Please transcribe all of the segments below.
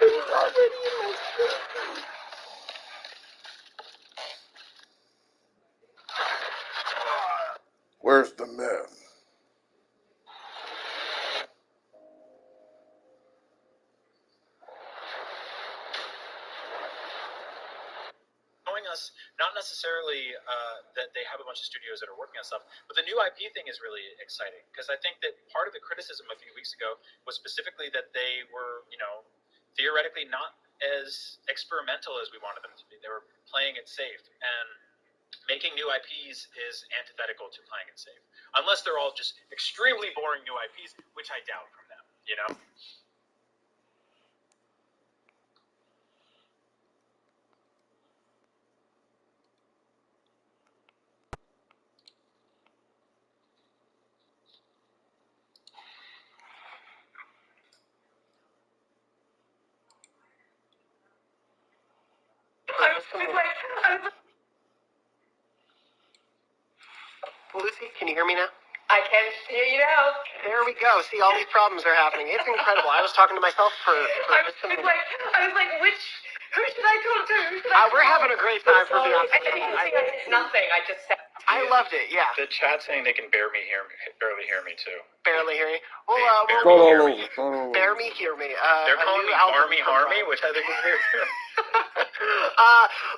It's already in my system. Where's the meth? Us not necessarily that they have a bunch of studios that are working on stuff, but the new IP thing is really exciting because I think that part of the criticism a few weeks ago was specifically that they were, theoretically not as experimental as we wanted them to be. They were playing it safe, and making new IPs is antithetical to playing it safe, unless they're all just extremely boring new IPs, which I doubt from them, Lucy, can you hear me now? I can hear you now. There we go. See, all these problems are happening. It's incredible. I was talking to myself for I was like, who should I talk to? We're having a great time for Beyond. I did nothing. I just said. I loved it. Yeah. The chat saying they can barely hear me too. Barely hear me. Well, bear me, hear me. They're calling me Harmy, which I think is weird.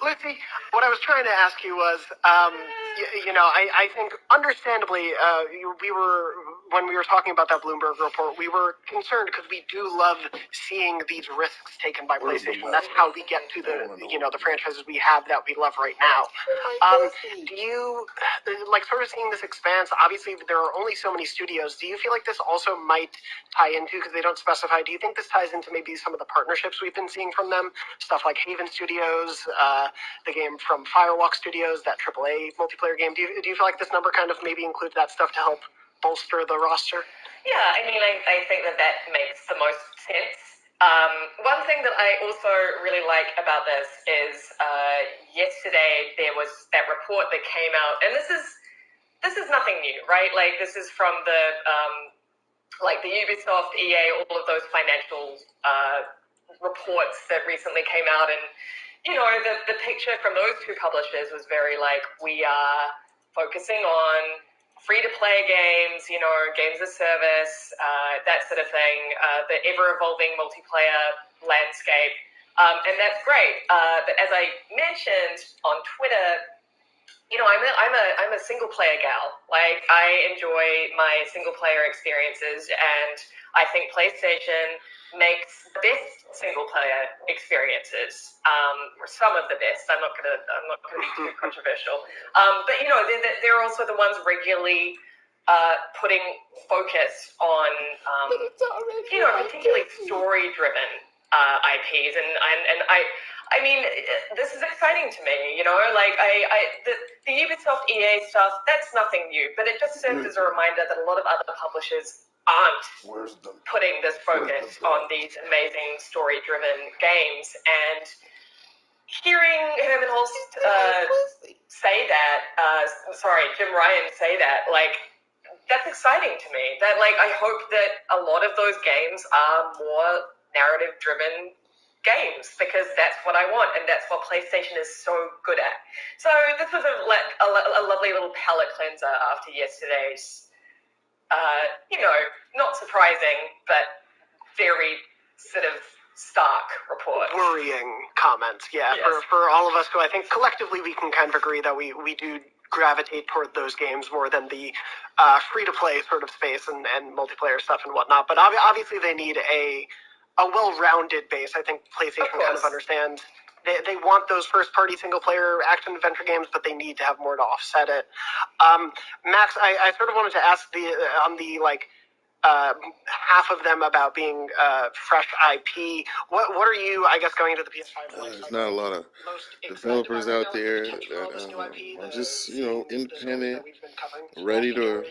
Lucy, what I was trying to ask you was, I think understandably, when we were talking about that Bloomberg report, we were concerned because we do love seeing these risks taken by PlayStation. That's how we get to the franchises we have that we love right now. Do you, sort of seeing this expanse, obviously there are only so many studios, do you feel like this also might tie into, because they don't specify, do you think this ties into maybe some of the partnerships we've been seeing from them? Stuff like Haven Studios, the game from Firewalk Studios, that AAA multiplayer game. Do you feel like this number kind of maybe includes that stuff to help bolster the roster? Yeah, I mean, I think that makes the most sense. One thing that I also really like about this is yesterday there was that report that came out, and this is nothing new, right? Like, this is from the the Ubisoft, EA, all of those financial reports that recently came out, and the picture from those two publishers was very like, we are focusing on free-to-play games, games as service, that sort of thing, the ever-evolving multiplayer landscape, and that's great. But as I mentioned on Twitter, I'm a single-player gal. Like, I enjoy my single-player experiences, and I think PlayStation makes the best single-player experiences, or some of the best. I'm not gonna be too controversial. But they're also the ones regularly putting focus on particularly story-driven IPs, and I mean, this is exciting to me, the Ubisoft EA stuff, that's nothing new, but it just serves as a reminder that a lot of other publishers aren't putting this focus on these amazing story-driven games, and hearing Herman Hulst Jim Ryan say that, that's exciting to me. That, I hope that a lot of those games are more narrative-driven games, because that's what I want, and that's what PlayStation is so good at. So this was a lovely little palate cleanser after yesterday's, not surprising, but very sort of stark report. Worrying comments, yeah. Yes. For all of us who I think collectively we can kind of agree that we do gravitate toward those games more than the free-to-play sort of space and multiplayer stuff and whatnot. But obviously they need a well-rounded base. I think PlayStation kind of understands. They want those first-party single-player action-adventure games, but they need to have more to offset it. Max, I sort of wanted to ask half of them about being fresh IP. What are you, I guess, going into the PS5? There's not a lot of developers out there that are just, independent, ready to,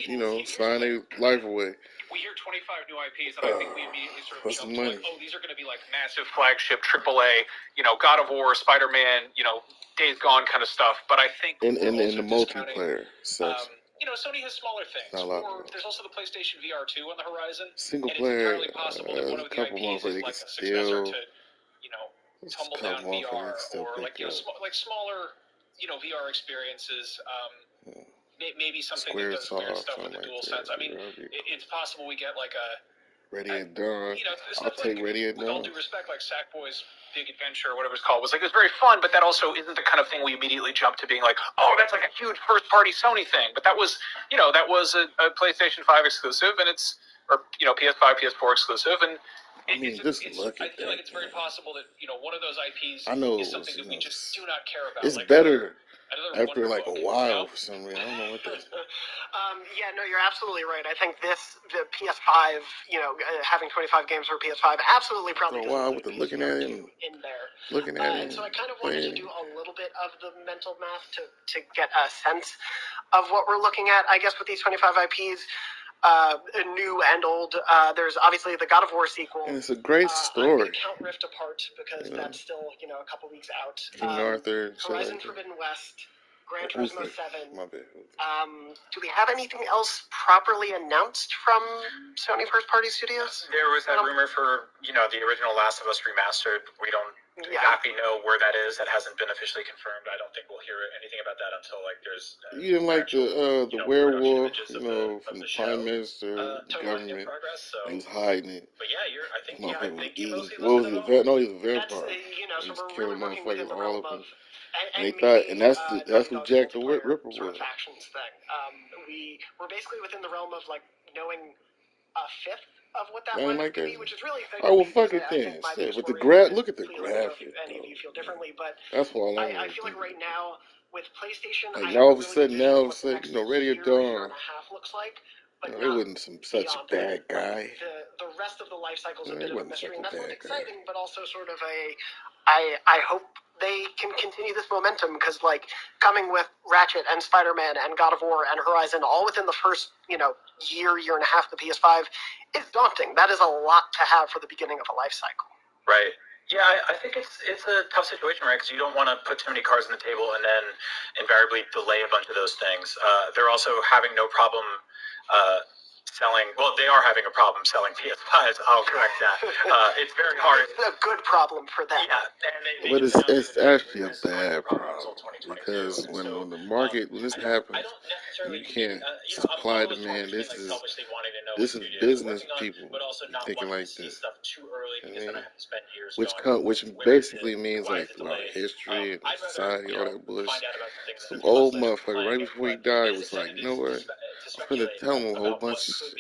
sign their life away. We hear 25 new IPs, and I think we immediately sort of jump to these are going to be massive flagship AAA, God of War, Spider-Man, Days Gone kind of stuff. But I think in the multiplayer sense. Sony has smaller things. There's also the PlayStation VR 2 on the horizon. Single player, and it's entirely possible that one of a couple the IPs is they a can successor still to tumble down VR or like smaller VR experiences. Maybe something that does weird stuff with the DualSense. I mean, it's possible we get like a Radiant Dawn. I'll take Radiant Dawn. With all due respect, like Sackboy's Big Adventure or whatever it's called was very fun, but that also isn't the kind of thing we immediately jump to being like, oh, that's like a huge first-party Sony thing. But that was a PlayStation 5 exclusive, and it's PS5, PS4 exclusive, and I feel like it's very possible that one of those IPs is something that we just do not care about. It's better after like a while for some reason. I don't know what that is. Yeah, no, you're absolutely right. I think the PS5, having 25 games for PS5, absolutely probably with the looking at it in there. And so I kind of wanted to do a little bit of the mental math to get a sense of what we're looking at. I guess with these 25 IPs. New and old. There's obviously the God of War sequel. And it's a great story. Count Rift Apart because that's still a couple weeks out. King Arthur. Horizon Forbidden West. Gran Turismo 7. My bad. Do we have anything else properly announced from Sony First Party Studios? There was that rumor for the original Last of Us Remastered. We don't exactly know where that is. That hasn't been officially confirmed. I don't think we'll hear anything about that until there's. You didn't like the werewolf, from the Prime Minister, the government. He was hiding it. But yeah, I think you're mostly what was it? No, he was a vampire. So he's we're killing really motherfuckers, all of them. And they thought, and that's who Jack the Ripper was. Factions thing. We're basically within the realm of knowing a fifth of what that might be, which is really exciting. Oh, well, fuck it then. With the look at the graphics. Any of you feel differently, but that's what I feel like right now with PlayStation, all of a sudden, Radio Dawn. Looks like. But it wasn't such a bad guy. The rest of the life cycle is a bit of a mystery, and that's what's exciting, but also sort of I hope they can continue this momentum, because coming with Ratchet and Spider-Man and God of War and Horizon all within the first year and a half of the PS5 is daunting. That is a lot to have for the beginning of a life cycle. Right. Yeah, I think it's a tough situation, right? Because you don't want to put too many cards on the table and then invariably delay a bunch of those things. They're also having no problem selling. Well, they are having a problem selling PS5s. I'll correct that. It's very hard. It's a good problem for them. Yeah, but it's actually a bad problem, because when the market, when this happens, you can't supply demand. This is business people thinking like this. Which basically means history and society, all that bullshit. Some old motherfucker right before he died was like, you know what? I'm gonna tell him a whole bunch of shit.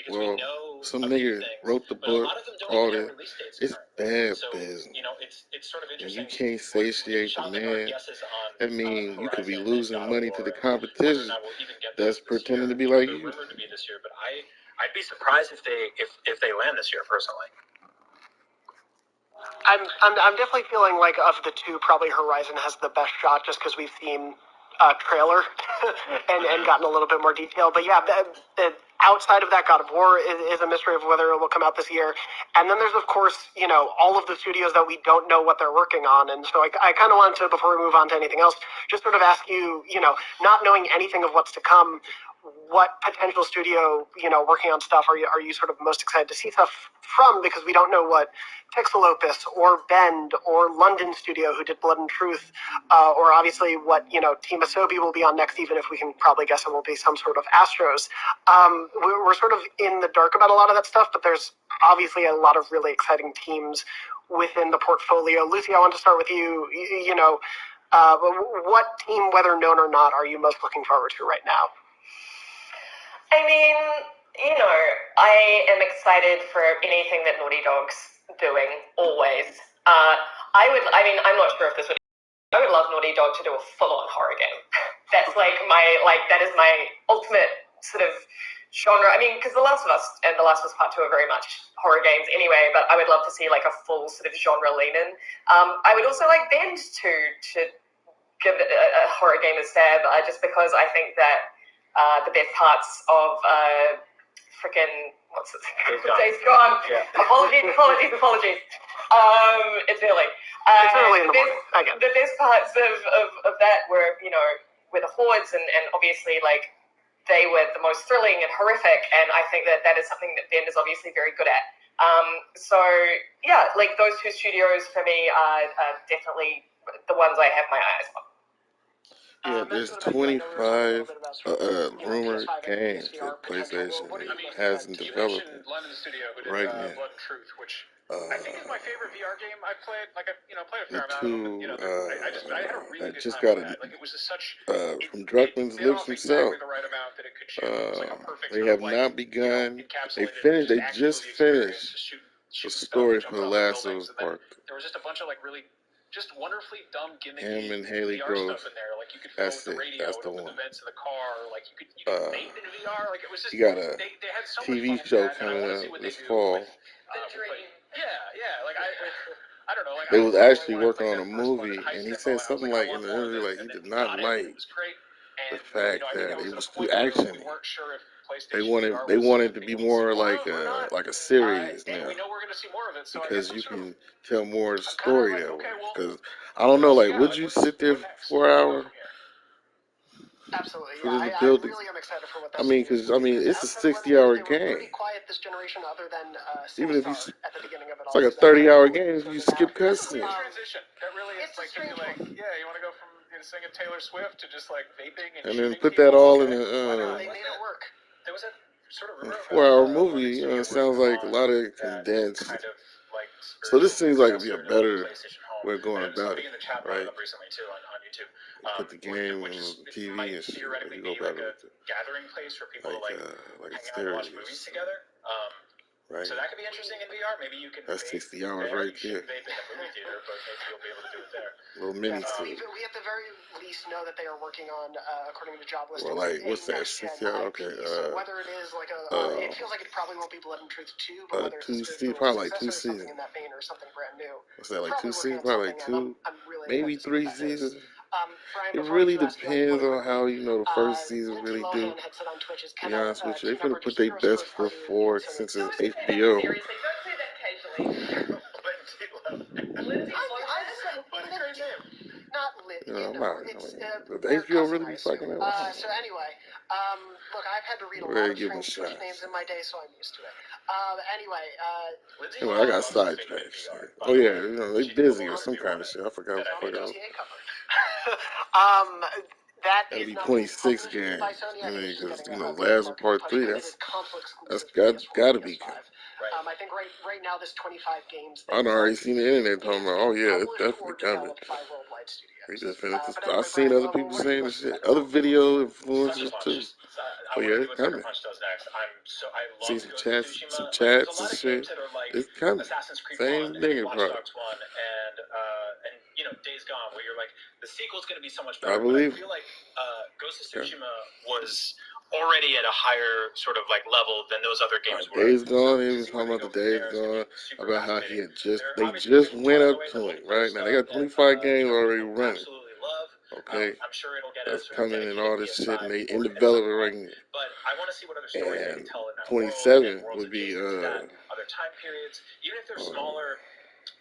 Well, some nigga wrote the book, all that. It's bad business. And you can't satiate the man. That means you could be losing money to the competition that's pretending to be like you. I'd be surprised if they land this year, personally. I'm definitely feeling like of the two, probably Horizon has the best shot, just because we've seen a trailer and gotten a little bit more detail. But yeah, outside of that, God of War is a mystery of whether it will come out this year. And then there's, of course, all of the studios that we don't know what they're working on. And so I kind of wanted to, before we move on to anything else, just sort of ask you, not knowing anything of what's to come, what potential studio, working on stuff are you sort of most excited to see stuff from? Because we don't know what Pixel Opus or Bend or London Studio, who did Blood and Truth, or obviously what, Team Asobi will be on next, even if we can probably guess it will be some sort of Astros. We're sort of in the dark about a lot of that stuff, but there's obviously a lot of really exciting teams within the portfolio. Lucy, I want to start with you. What team, whether known or not, are you most looking forward to right now? I mean, I am excited for anything that Naughty Dog's doing, always. I I'm not sure if this would... I would love Naughty Dog to do a full-on horror game. That's that is my ultimate sort of genre. I mean, because The Last of Us and The Last of Us Part 2 are very much horror games anyway, but I would love to see a full sort of genre lean-in. I would also like Bend to give a horror game a stab, just because I think that the best parts of what's it? Days Gone. Yeah. Apologies. It's early. It's early in the morning. I get it. The best parts of that were, were the hordes, and obviously they were the most thrilling and horrific, and I think that is something that Ben is obviously very good at. So yeah, like those two studios for me are definitely the ones I have my eyes on. Yeah, there's 25 rumored games that PlayStation hasn't developed right now. Blood and Truth, which I think is my favorite VR game I've played. Like I played a fair The amount. two I had a really that good just time got with that. Like it was such from Druckmann's bit lips off himself. exactly the right amount that it could chew. It was like a perfect They sort have of like, not begun. They encapsulated finished. They action just movie experience, finished just the shooting stuff, story for jumping The off Last of buildings, Us and then Part. there was just a bunch of like really just wonderfully dumb gimmicky Him and Haley VR Gross. stuff in there. Like you could fill That's with the it. radio That's the with one. the vents in the car. Like you could vape in VR. Like it was just You got a they had so TV much fun show with that, and I coming want to see up what they this do fall. with Like I don't know. Like They I was really actually wanted to working play on a that first one movie, at and he Heist said Demo, and I was something like, I like in want the more of interview, this, like he and did then not got it, and like it was great. the And fact I think that that was it at was a too point where actiony. we weren't sure if They PlayStation VR wanted was to be able to more see like of it or not. a series And now, we know we're going to see more of it, so because I you guess I'm can tell more of the kind of story like, that okay, way. well, Because I don't know, like, would you sit there what next? for 4 Where do we go hours from here? Absolutely, for yeah. them to I build it? really am excited for what I that mean, studio's because going to do. it's a Outside of Lemon 60-hour Wolf, they were game. pretty quiet this generation, other than Even if you, SingStar at the beginning of it it's all. like a So that 30-hour really game if you stood skip out. cutscenes. Transition. That really is It's a like, strange like, one. yeah, you want to go from singing Taylor Swift to just like vaping and And then shooting put people? that all in Okay. a They made it work. There was a sort of rumor 4-hour about movie. It sounds like a lot of condensed. kind of like So this seems like it'd be a successor to better PlayStation Home. way of going And about somebody it, in the chat brought right? it up recently too on YouTube. You put the game Which on is, the it TV might and shit. theoretically You go be back like a with it, gathering place for people to like a hang out and stereo, watch movies together. right? So that could be interesting in VR. Maybe you can That's vape 60 hours there. right You shouldn't there. vape in the movie theater, but maybe you'll be able to do it there. Little mini We series. at the very least know that they are working on, according to job listings, Well, like, a what's that? next-gen 60 hours? IP. Okay. So whether it is like it feels like it probably won't be Blood and Truth 2, but whether it's a spiritual probably like 2 successor or something seasons. in that vein or something brand new. What's that, like 2 Probably working seasons? on Probably like something, 2, I'm really maybe excited to 3 see what that is. seasons. Brian, It before really you ask, depends on how, the first season Lindsay really do. Lohan had said on Twitch, is To be honest with you, they finna put Key their Number best Heroes foot first-party forward Sony since Sony it's Sony. HBO. Seriously, don't say that casually. Lindsay Lohan. Lindsay I Lohan? said, What a great name. not lit. I'm not. It's The they're HBO cussing, really I be assume. fucking up. So anyway, look, I've had to read a Go lot ahead of and give them strange Twitch shots. names in my day, so I'm used to it. Anyway, Anyway, I got sidetracked. Oh yeah, they busy or some kind of shit. I forgot what the fuck I was. GTA cover. That That'll is be not 26 being published game. by Sony. I think it's just Because getting Last of Part 3, that's gotta be coming. I think right now this 25 games. I've already seen the internet talking about, oh yeah, it's definitely coming. By Worldwide Studios. We just finished. Anyway, I've seen Brian, other people what are you saying the most shit. excited Other for? video influencers too. I Oh want yeah, to it's see what Sucker coming. Punch does next. I See love some Ghost of chats, Tsushima. some Like, chats there's a lot and of shit. games that are like It's coming. Assassin's Creed Same 1 nigga and Watch probably. Dogs 1 and Days Gone, where you're like the sequel's going to be so much I better. believe. But I feel like Ghost of Tsushima was already at a higher sort of like level than those other games were. Days Gone, he was talking about the Days Gone, about how he had they just went up to it, right? Now they got 25 games already running. Okay, I'm sure it'll get that's coming and all this shit, and they in port development right now. But I want to see what other stories they And can tell in that 27 world, would be other time periods, even if they're smaller,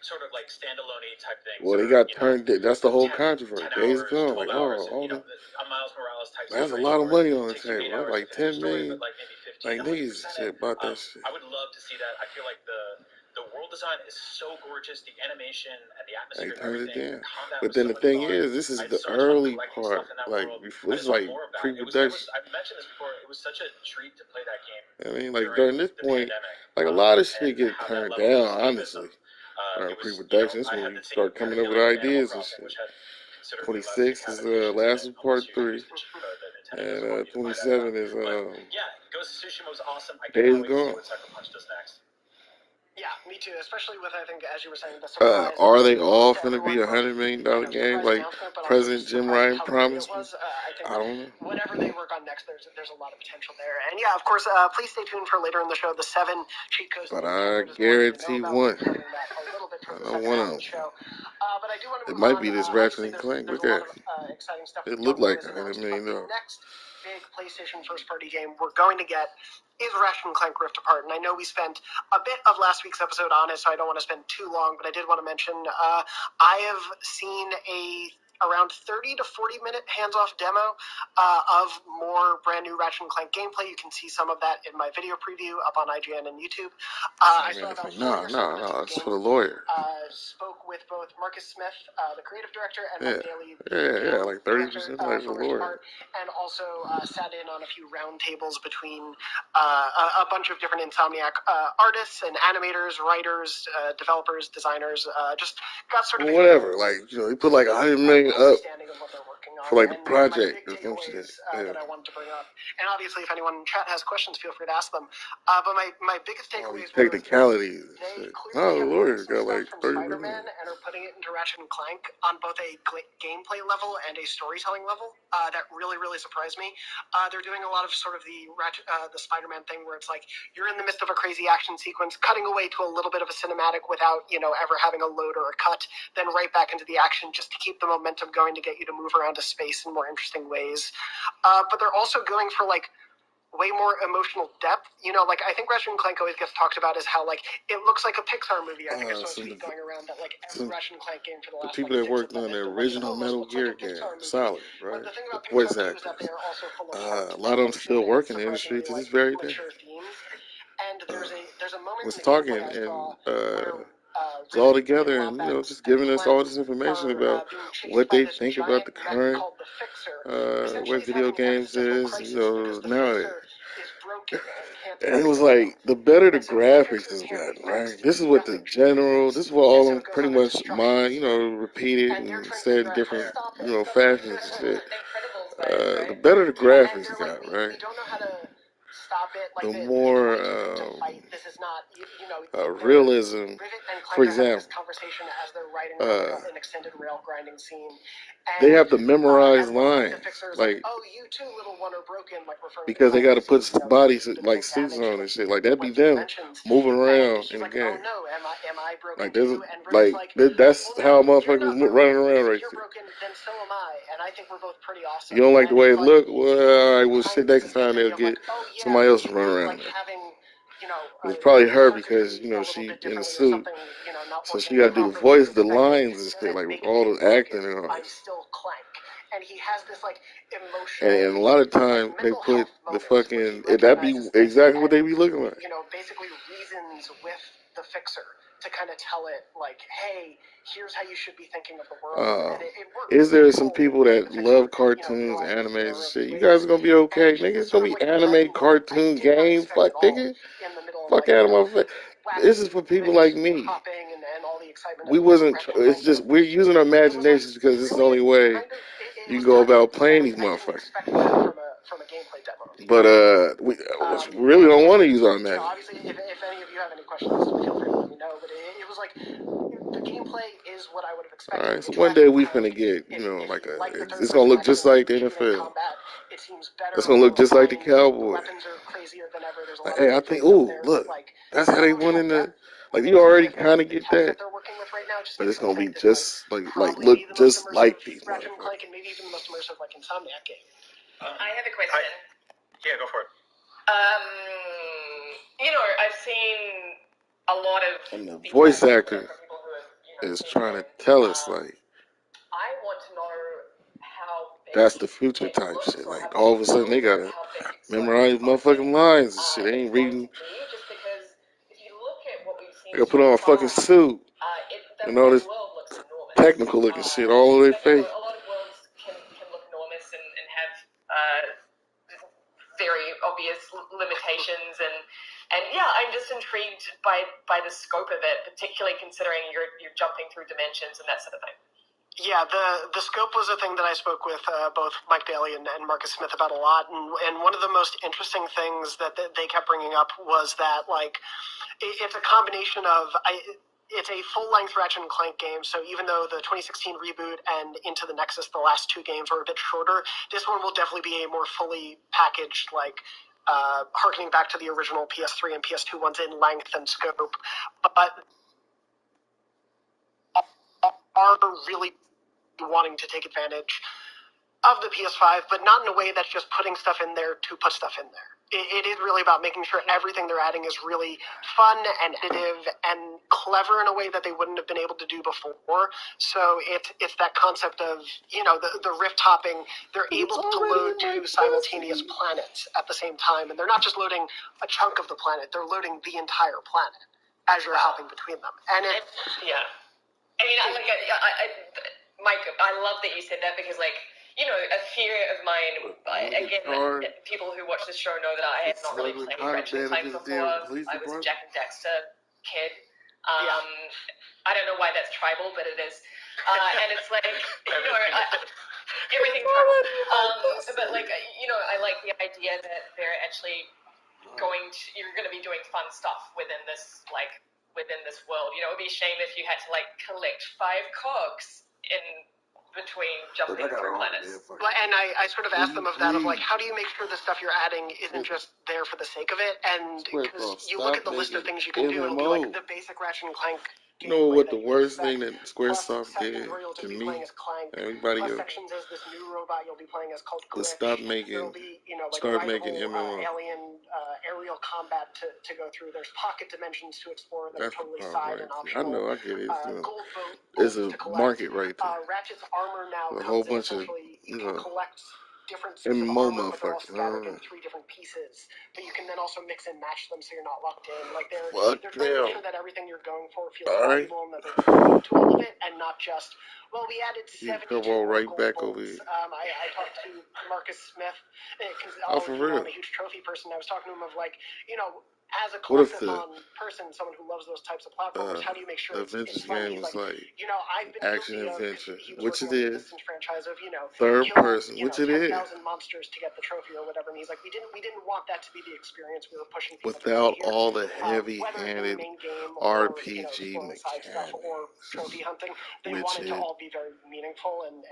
sort of like standalone-y type things. Well, they got turned. That's the whole controversy. 10 Days hours, Gone, 12 like hours, all and, the. a Miles Morales type That's a story lot of where money on the it takes you 8 table. hours Like to finish 10 the story, million. but like maybe 15 Like hours niggas to shit about that shit. I would love to see that. I feel like the world design is so gorgeous. The animation and the atmosphere. They turned it down. The combat But was then so the thing much fun. is, this is I had the so much fun early collecting part. stuff in that Like world. before, I this is just want like more of that. pre-production. I've mentioned this before. It was such a treat to play that game. I mean, like during this point, like a lot of shit get turned down. Honestly, during pre-production, this is when you start coming up with ideas and shit. 26 is Last of Part 3, and 27 is Ghost of Tsushima was awesome. I Days can't wait to see Gone. what Sucker Punch does next. Yeah, me too. Especially with, I think, as you were saying, the surprise. Are they all finna be $100 million games like President Jim Ryan promised me? I don't know. Whenever they work on next, there's a lot of potential there. And yeah, of course, please stay tuned for later in the show, the 7 cheat codes. But I guarantee one. I know one of them. But I do want to It might be this Ratchet and Clank. Look at it. Exciting stuff. It looked like $100 million. The next big PlayStation first-party game we're going to get is Ratchet and Clank Rift Apart. And I know we spent a bit of last week's episode on it, so I don't want to spend too long, but I did want to mention I have seen a around 30 to 40-minute hands-off demo of more brand new Ratchet & Clank gameplay. You can see some of that in my video preview up on IGN and YouTube. I saw about 40 or so minutes of the it's game. for the lawyer. Spoke with both Marcus Smith, the creative director, and Mike Daly, like 30% like the lawyer. and also sat in on a few roundtables between a bunch of different Insomniac artists and animators, writers, developers, designers. Just got sort of whatever. Like, you know, they put like $100 million up for like the project or some shit. That I wanted to bring up. And obviously, if anyone in chat has questions, feel free to ask them. But my biggest takeaways were technicalities. The lawyers got like 30 Spider-Man and are putting it into Ratchet & Clank on both a gameplay level and a storytelling level. That really, really surprised me. They're doing a lot of sort of the Spider-Man thing where it's like you're in the midst of a crazy action sequence, cutting away to a little bit of a cinematic without, ever having a load or a cut, then right back into the action just to keep the momentum going to get you to move around a space in more interesting ways. But they're also going for like way more emotional depth. I think Ratchet & Clank always gets talked about as how like it looks like a Pixar movie. I think I saw a tweet going around that like every Ratchet & Clank game for the last people that worked on the original Metal Gear game, solid, right? The voice actors. A lot of them still work in the industry to this very day. And there's a moment was talking and it's all together and just giving us all this information about what they think about the current what video games is nowadays. And it was like the better the graphics has gotten, right? This is what this is what all of them pretty much repeated and said in different fashions and shit. The better the graphics got, right? The more realism. For example, they have to memorize lines, like because they got to put bodies like suits on and shit. Like that'd be them moving around in the game. Like that's how a motherfucker was running around right there. You don't like the way it look? Well, I will sit next time they'll get somebody else to run around there. It's probably her because she in the suit, so she got to do the voice, the lines and shit, like all the acting and all. And he has this like emotional. And a lot of times they put the fucking that'd be exactly what they be looking like. Basically reasons with the fixer to kind of tell it like, hey, here's how you should be thinking of the world. And it works. Is there some people that love cartoons, animes, and shit? You guys are gonna be okay, nigga. It's gonna be anime, cartoon, game. Fuck, nigga. Fuck out of my face. This is for people like me. We wasn't. It's just we're using our imaginations because this is the only way you can go about playing these motherfuckers. But we really don't want to use our imagination. Obviously, if any of you have any questions, feel free to let me know. But it was like the gameplay is what I would have expected. All right, so one day we finna get it's gonna look just like the NFL. It's gonna look just like the Cowboys. Like, hey, I think, look, that's how they won in the. Like you already kind of get that, but it's gonna be just like look just like these motherfuckers. And maybe even the most immersive like Insomniac game. I have a question. Yeah, go for it. I've seen a lot of. And the voice actor is trying to tell us like. I want to know how. That's the future type shit. Like all of a sudden they gotta memorize motherfucking lines and shit. They ain't reading. Just because if you look at what we've seen. They gotta put on a fucking suit and all this technical looking shit all over their face. A lot of worlds can look enormous and have very obvious limitations and yeah, I'm just intrigued by the scope of it, particularly considering you're jumping through dimensions and that sort of thing. Yeah, the scope was a thing that I spoke with both Mike Daly and Marcus Smith about a lot, and one of the most interesting things that they kept bringing up was that like it's a combination of it's a full-length Ratchet & Clank game, so even though the 2016 reboot and Into the Nexus, the last two games, were a bit shorter, this one will definitely be a more fully packaged, like, harkening back to the original PS3 and PS2 ones in length and scope, but are really wanting to take advantage of the PS5, but not in a way that's just putting stuff in there to put stuff in there. It is really about making sure everything they're adding is really fun and additive and clever in a way that they wouldn't have been able to do before. So it's that concept of, the rift hopping. They're able to load two simultaneous planets at the same time, and they're not just loading a chunk of the planet, they're loading the entire planet as you're hopping between them. And I mean, Mike, I love that you said that because, a fear of mine, again, people who watch the show know that I have not really played Ratchet and Clank before. I was a Jack and Daxter kid. I don't know why that's tribal, but it is. And it's everything's tribal. But, I like the idea that they're actually you're going to be doing fun stuff within this, within this world. It would be a shame if you had to, collect 5 cogs in between jumping through planets. And I sort of asked them of that, of how do you make sure the stuff you're adding isn't just there for the sake of it? And because you look at the list of things you can do, it'll be the basic Ratchet and Clank. You know what the worst thing that Squaresoft did to me? Everybody else. Sections as this new robot you'll be playing as called Glitch. Start making MMO. Alien aerial combat to go through. There's pocket dimensions to explore that are totally side and optional. I know, I get it. Gold boat. There's a market right there. Ratchet's armor now a whole bunch of you can collect different MMO motherfuckers scattered in 3 different pieces, but you can then also mix and match them so you're not locked in. They're trying to make sure that everything you're going for feels valuable and that they're committed to all of it, and not just, we added 72 right back bolts. over here. I talked to Marcus Smith because for real. I'm a huge trophy person. I was talking to him of as a collective person, someone who loves those types of platformers, how do you make sure it's fun? Game was I've been action adventure, which it is. Franchise of third person, which it is. 10,000 monsters to get the trophy or whatever, and he's like, we didn't want that to be the experience we were pushing. Without all the heavy-handed RPG mechanics or trophy hunting, they wanted to all be very meaningful and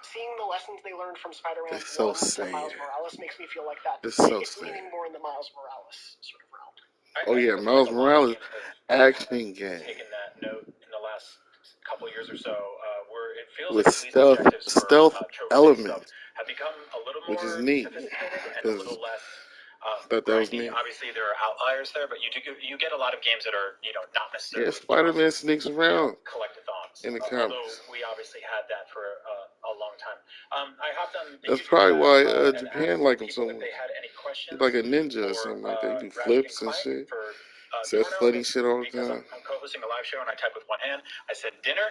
seeing the lessons they learned from Spider-Man 1 to Miles Morales makes me feel like that. It's leaning more in the Miles Morales sort of realm. Miles Morales action game. Taking that note in the last couple years or so, where it feels with like stealth element, have become a little more which is neat. And a little less. Thought that was neat. Obviously, there are outliers there, but you get a lot of games that are not necessarily. Yeah, Spider-Man sneaks around. Collectathons in the comics. Although we obviously had that for a long time. I hopped on. That's probably why Japan like him so much. He's like a ninja or something like that. He do flips and shit. Says funny shit all the time. I'm co-hosting a live show and I type with one hand. I said dinner.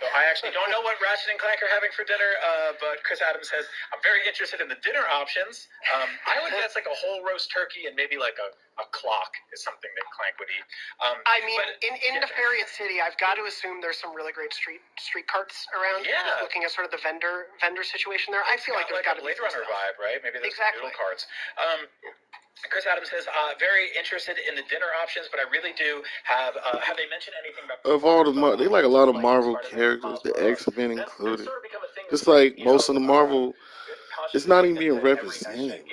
So I actually don't know what Ratchet and Clank are having for dinner, but Chris Adams says, I'm very interested in the dinner options. I would guess like a whole roast turkey and maybe like a clock is something that Clank would eat. In Nefarious City, I've got to assume there's some really great street carts around. Yeah. Just looking at sort of the vendor situation there, I feel like there's got to be Blade Runner vibe, right? Maybe there's some noodle carts. Chris Adams says, very interested in the dinner options, but I really do have they mentioned anything about... Of all they like a lot of Marvel characters, the X-Men included. Just like most of the Marvel, it's not even being represented.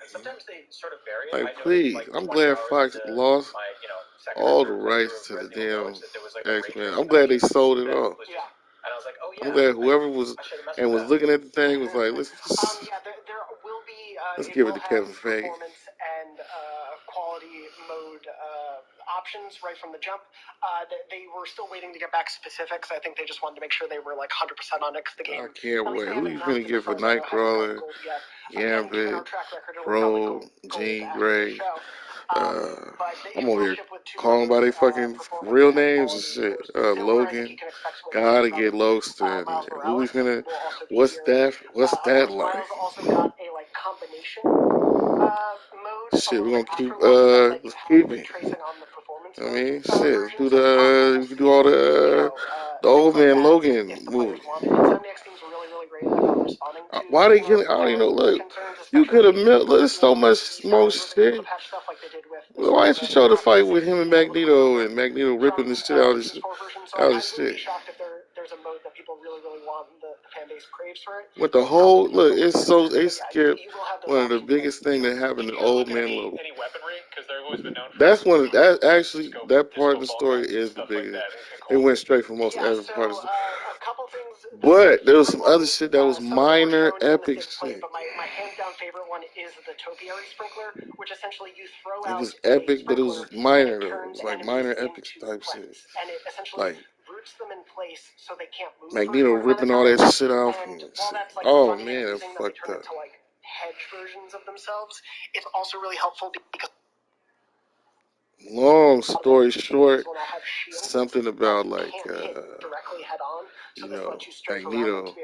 Sometimes they sort of vary. Like, please, I'm glad Fox lost all the rights to the damn X-Men. I'm glad they sold it off. And I was like, I'm glad whoever was looking at the thing was like, let's there will be give it to Kevin Feige. Performance and quality mode options right from the jump. They were still waiting to get back specifics. I think they just wanted to make sure they were like 100% on it because the game. I can't wait. Who you gonna get for Nightcrawler, Gambit, Rogue, Jean Grey? I'm over here calling by their fucking real names and shit. Logan, gotta get Logan. Who we finna? What's that like? Shit, we're gonna keep keeping. I mean, shit, we can do all the old man Logan movie. Why they killing? I don't even know. Look, you could have met. There's so much more shit. Why didn't you show the fight with him and Magneto ripping the shit out of his shit? With the whole look, they skipped one of the biggest thing that happened to Old Man Logan. That's that part of the story is the biggest. It went straight for most every part of the story. A couple things But there was some other shit that was minor epic shit. But my hands down favorite one is the topiary sprinkler, which essentially you throw out. It was epic, but it was minor though. It was like minor epic type shit. And it essentially like roots them in place so they can't move. Magneto ripping all that shit off. And oh man, it fucked up. To like hedge versions of themselves. It's also really helpful because. Long story short, something about like Magneto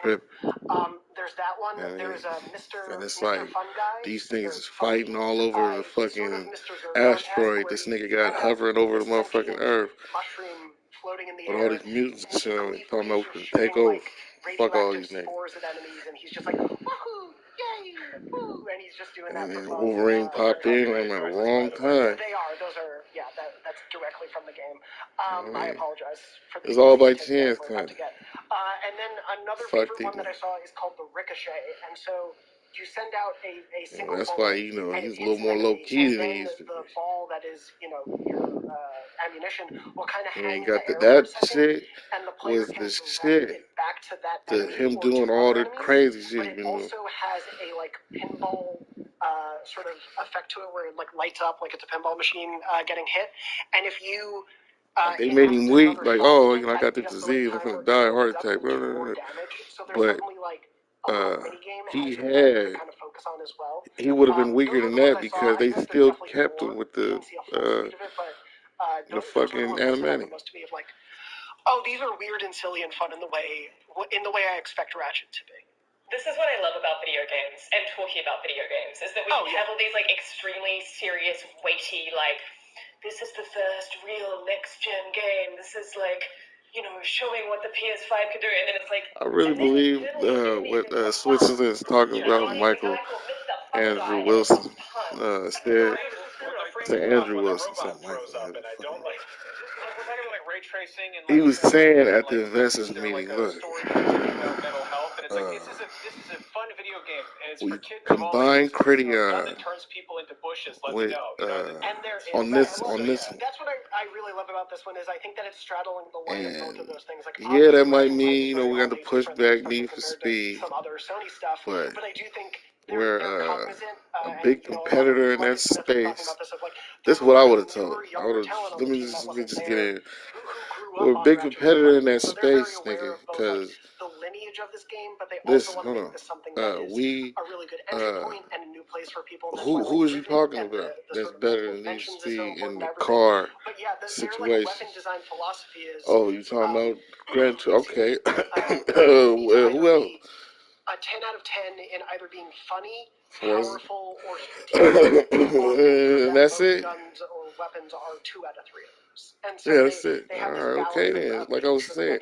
trip. There's that one. There's and it's like these things is fighting all over the fucking asteroid. This nigga got hovering over the motherfucking Earth. With all these mutants and shit, talking about take over. Fuck all these niggas. And he's just like, woohoo, yay, woo, and he's just doing that. And then Wolverine popped in at the wrong time. They are. Those are. Yeah, that's directly from the game. I apologize for the. It's all by chance, kind of. And then another favorite one that I saw is called the Ricochet, and so you send out a single. That's why he's a little more low key than he used to be. The ball that is your ammunition will kind of. He ain't got that shit. Was the shit to him doing all the crazy shit he been doing. It also has a like pinball sort of effect to it where it like lights up like it's a pinball machine getting hit, and if you they made him weak, like, oh, I got this disease, I'm gonna die, heart attack, blah, blah, blah. But he would have been weaker than that because they still kept him with the fucking animatic. Oh, these are weird and silly and fun in the way I expect Ratchet to be. This is what I love about video games and talking about video games is that we have all these like extremely serious, weighty, like this is the first real next gen game. This is like showing what the PS5 can do, and then it's like I really believe what Switzerland is talking about. Michael Andrew Wilson said to Andrew Wilson, something like that. He was saying at the investors meeting, look, we combine Criterion with on this. That's what I really love about this one is I think that it's straddling the line of both of those things. Like, yeah, that might mean we got to push back Need for Speed, but I do think we're a big competitor in that space. This is what I would have told. Let me just get in. We're a big competitor in that space, nigga, because the lineage of this game, but they also want to make this something that is a really good entry point and a new place for people. Who is you talking about? That's better than Need for Speed in the car situation. Oh, you talking about Gran Turismo? Okay. Who else? A 10 out of 10 in either being funny, Forza. powerful, or strategic. And that's it. Guns or weapons are 2 out of 3 of those. And so yeah, that's it. All right, okay then. Like I was saying,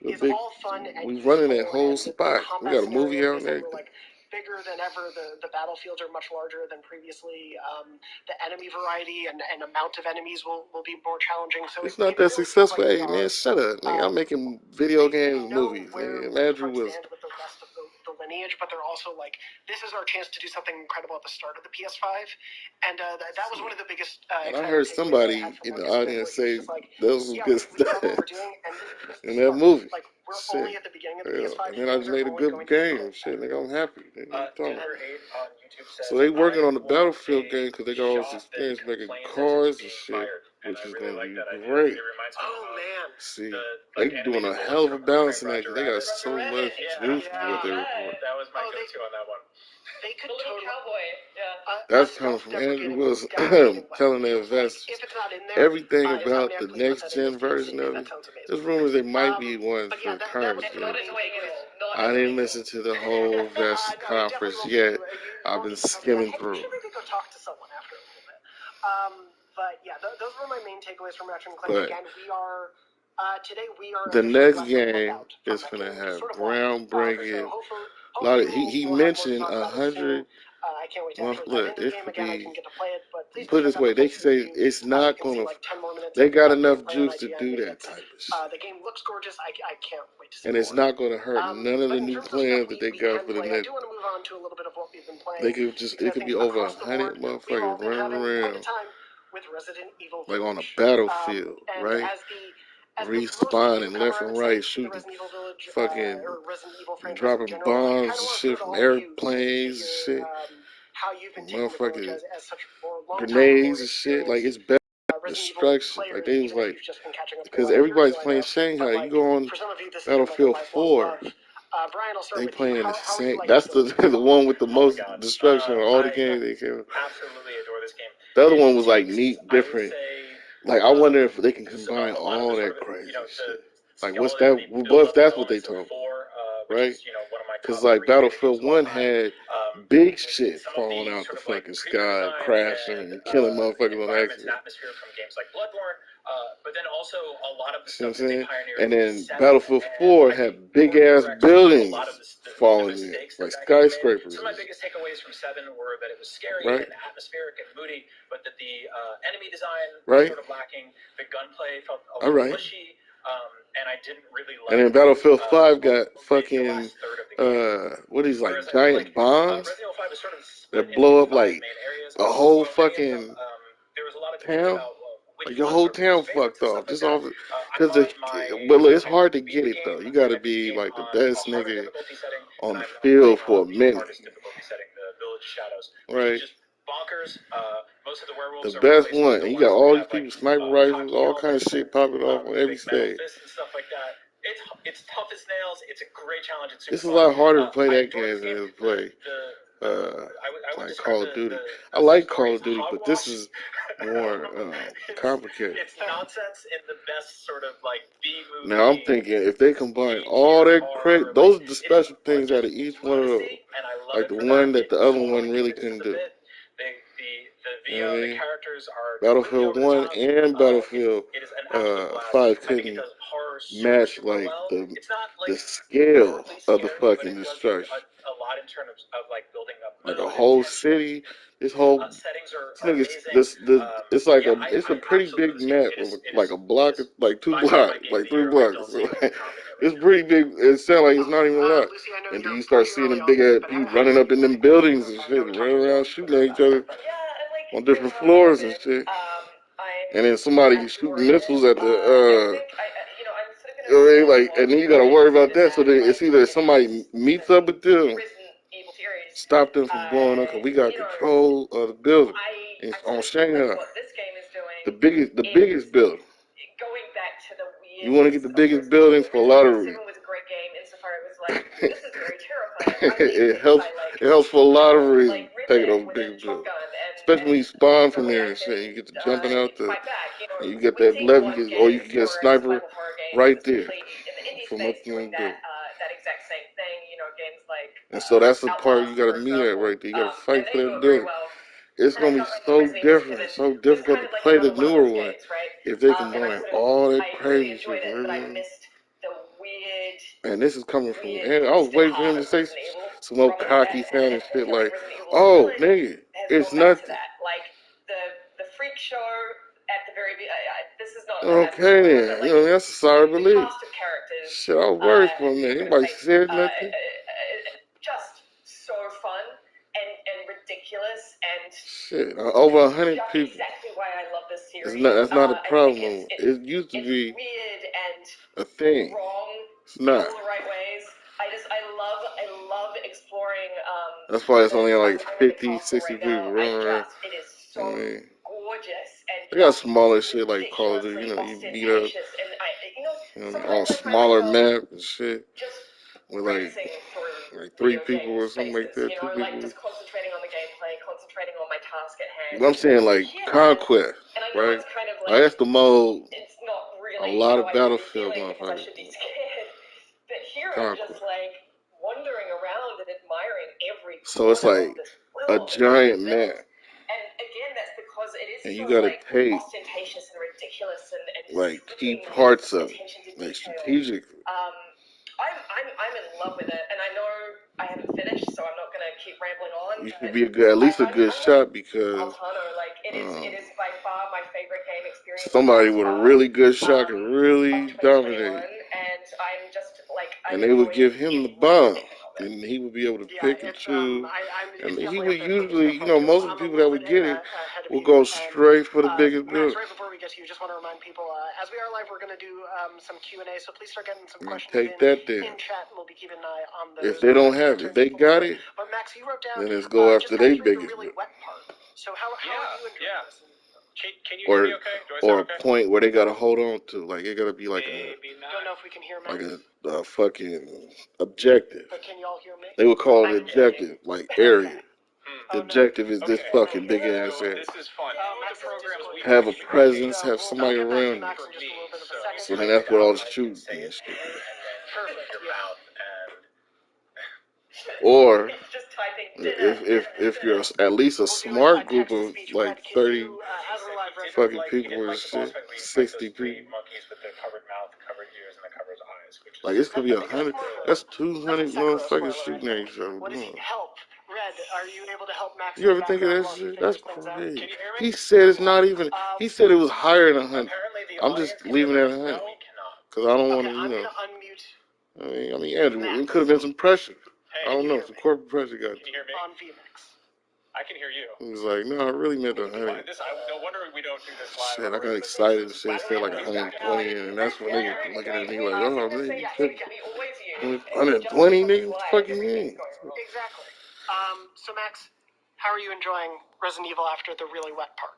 we running that whole spot. We got a movie out there. Bigger than ever. The battlefields are much larger than previously. The enemy variety and amount of enemies will be more challenging. So it's not that successful. Hey man, shut up, nigga. I'm making video games, movies, nigga. Andrew Wilson. With the rest of the lineage, but they're also like, this is our chance to do something incredible at the start of the PS5, and that was one of the biggest. And I heard somebody in the audience say that was good stuff in that movie. Like, we're only at the beginning of the PS5. And then I just made a good game. Shit, nigga, I'm happy. So they working on the Battlefield game because they got all this experience making cars and shit, which is gonna be great. Oh man! See, they doing a hell of a balance in that because they got so much juice to what they report. That was my go-to on that one. They could That's coming from Andrew Wilson telling the investors everything about the next gen version of it. There's rumors there might be one for current gen. I didn't listen to the whole Vest conference yet. I've been skimming through. Maybe go talk to someone after a little bit. But yeah, those were my main takeaways from Ratchet & Clank. Again, today we are. The next game is gonna have groundbreaking. A lot of he mentioned 100. I can't wait to look, it could be. Put it this way, they say it's not gonna. They got enough juice to do that type of shit. The game looks gorgeous. I can't wait to see. And it's not gonna hurt none of the new plans that they got for the next. I do want to move on to a little bit of what we've been playing. They could just. It could be over 100 motherfuckers running around. With Resident Evil like on a battlefield, right? respawning left and right, shooting, fucking dropping bombs and shit from airplanes and shit, motherfucking grenades and shit. Like, it's better destruction. Like, they was like, because everybody's playing Shanghai. You go on Battlefield 4. They playing the same. That's the one with the most destruction of all the games they came. Absolutely adore this game. The other one was like neat, different. Like, I wonder if they can combine all that crazy shit. Like, what's that? What if that's what they told me, right? Because like Battlefield 1 had big shit falling out the fucking sky, crashing and killing motherfuckers on accident. Atmosphere from games like Bloodborne. But then also a lot of the See what I'm stuff that they saying? pioneered. And then Battlefield 4 had big ass buildings falling in, like skyscrapers. Some of my biggest takeaways from 7 were that it was scary Right. and atmospheric and moody, but that the enemy design Right. was sort of lacking. The gunplay felt a All little right. mushy, and I didn't really like. And then Battlefield 5 got the fucking last third of the game. what are these, like Whereas I feel giant like, bombs Resident Evil 5 is sort of that split blow into up like 5 main areas. a whole Many of fucking them, there was a lot of debate town? about which Like, your ones whole are town favorites fucked and off. stuff Just like off, that. because well, it's hard to get it though. You gotta be like the best nigga on the field for a minute, The Village Shadows, right? just bonkers. Most of the werewolves The are best replaced one, with the and you ones got that all these have, people, like, sniper rifles, hockey all kind of helmets, shit popping off on every big metal stage. fists and stuff like that. It's tough as nails. It's a great challenge. It's super It's a fun. lot harder to play I that adore game this than game. it is to play I would like describe Call of Duty. the I like story Call as of Duty, but this is more complicated. It's nonsense in the best sort of like B movie. Now I'm thinking if they combine all that crazy, those are the special things out of each one of those. Like the one that the other one really couldn't do. The You know what I VO, the mean? characters are Battlefield really over 1 the top. and Battlefield It is an absolute blast. 5 I think it couldn't does horror match super like well. the It's not like scale overtly of the scary, fucking but it does destruction. a lot in terms of like building up Like a mood whole and tension. city, this whole Settings are nigga, amazing. it's like Yeah, it's a I pretty absolutely big love this game. map It is of like a block, like 2 by far my blocks, game like of the 3 year. I blocks. don't So, see it as topping it right it's now. pretty big. It sounds like it's not even a lot. Lucy, I know And then you're you start pretty seeing early them on big this, ass but people how running do up in you them like buildings it? and I shit, know we running talked around about shooting at each other Yeah, and like on there's different a lot floors of and it. shit. I'm And then somebody shooting adoring missiles it. at the I think I'm sort of you know gonna what I mean? agree with Like, and what then you gotta Ryan worry said about in that. So that, then like, it's either somebody meets up with them, Resident Evil series. stop them from blowing up, cause we got control of the building. It's I on sort of feel Shanghai, like what this game is doing the biggest building. going back to the You want to get the biggest buildings for a lot of reasons. 7 was a great game insofar it was like, this is very terrifying. It helps for a lot of reasons. Like Red Taking Dead over with biggest a buildings, shotgun and especially when you spawn from really there I and can shit. You get to jumping out the, fight back. and you get we've that seen level, a lot of or you games can get a or sniper survival horror games, right there especially in the indie from up space, in doing the building. that exact same thing. Games like And so that's the part you Outlast, gotta for meet at example, right there. You gotta and fight for they do that it very building. well. It's And I gonna be felt like so Resident Evil 7 different, so was difficult kind to of like play the another one of newer those one games, right? if they And combine all that I really crazy enjoyed shit. it, but I Really. missed the weird, And this is coming from, weird, and I was twisted waiting for heart him to of say Resident Evil some more from it, cocky and sounding I shit feel like, like Resident Evil "Oh, Village nigga, has it's gone back to nothing." that. Like the freak show at the very this is not a bad Okay spoiler, then, but you like know, that's a sorry the belief. cast of characters Shit, I was worried for a minute. put in Anybody place, said nothing? just so fun and ridiculous and Shit, over 100 just people. exactly why I love this series. That's not a I problem. think It used to be weird and a thing. wrong It's in not. all the right ways. I love exploring. That's why it's only like I'm in the 50, castle 60 right people now. running around. It is so I mean, gorgeous and they got just smaller shit like Call of Duty. You know, you meet up, ostentatious, and all sometimes I find smaller myself map and shit just with like racing through 3 video people game or something like spaces, that, 2 like people. just concentrating on the gameplay, concentrating on my task at hand. But I'm saying like Conquest, And I know right? it's kind of Like that's the mode it's not a really lot how of I should be Battlefield feeling because I motherfuckers. should be scared. But here I'm Conquest. just like wandering around and admiring every So it's corner like of this a world. giant map. And again, that's because it is And you so gotta like take ostentatious and ridiculous and like key sweeping parts of it, attention to like detail. strategically. I'm in love with it, and I know I haven't finished, so I'm not gonna keep rambling on. You should be at least a good shot because Altano, like it is by far my favorite game experience. somebody with a really good shot can really of 2021, dominate, and I'm just like and they would give him the bomb. and he would be able to Yeah, pick and it's choose. it's And he definitely would up there for me. usually, So you know, focus. most of I'm the a people that little would bit get it ahead of will you. go And straight for the biggest Max, bill. right before we get to you, just want to remind people, as we are live, we're going to do some Q&A. So please start getting some questions Take that then. in chat, and we'll be keeping an eye on those. If they don't have it, if they got it, But Max, you wrote down. then let's go after their the biggest really bill. wet part. So how are you enjoying this? Can you hear me okay? Do I sound okay? A point where they gotta hold on to, like it gotta be like Don't know if we can hear Max. a fucking objective. But can y'all hear me? They would call it objective, like area. The objective is this fucking big ass area. This is fun. Have a presence, have somebody around you. So then that's what all the shooting and shit. Or if you're at least a smart group of like 30 fucking people and shit, 60 people. Like it's gonna be 100. That's 200 motherfuckers shooting at each other. What does he help? Red, are you able to help Max? You ever think of that shit? That's crazy. He said it's not even. He said it was higher than 100. I'm just leaving it at 100 because I don't want to, you know. I mean, Andrew, it could have been some pressure. I don't know, some corporate pressure got Can you hear me? on VMAX. I can hear you. He was like, no, I really meant 100. No wonder we don't do this live. Shit, I got excited and shit. It said like 120, and that's when they were looking at me like, oh, man, you took 120, nigga? What the fuck you mean? Exactly. So Max, how are you enjoying Resident Evil after the really wet part?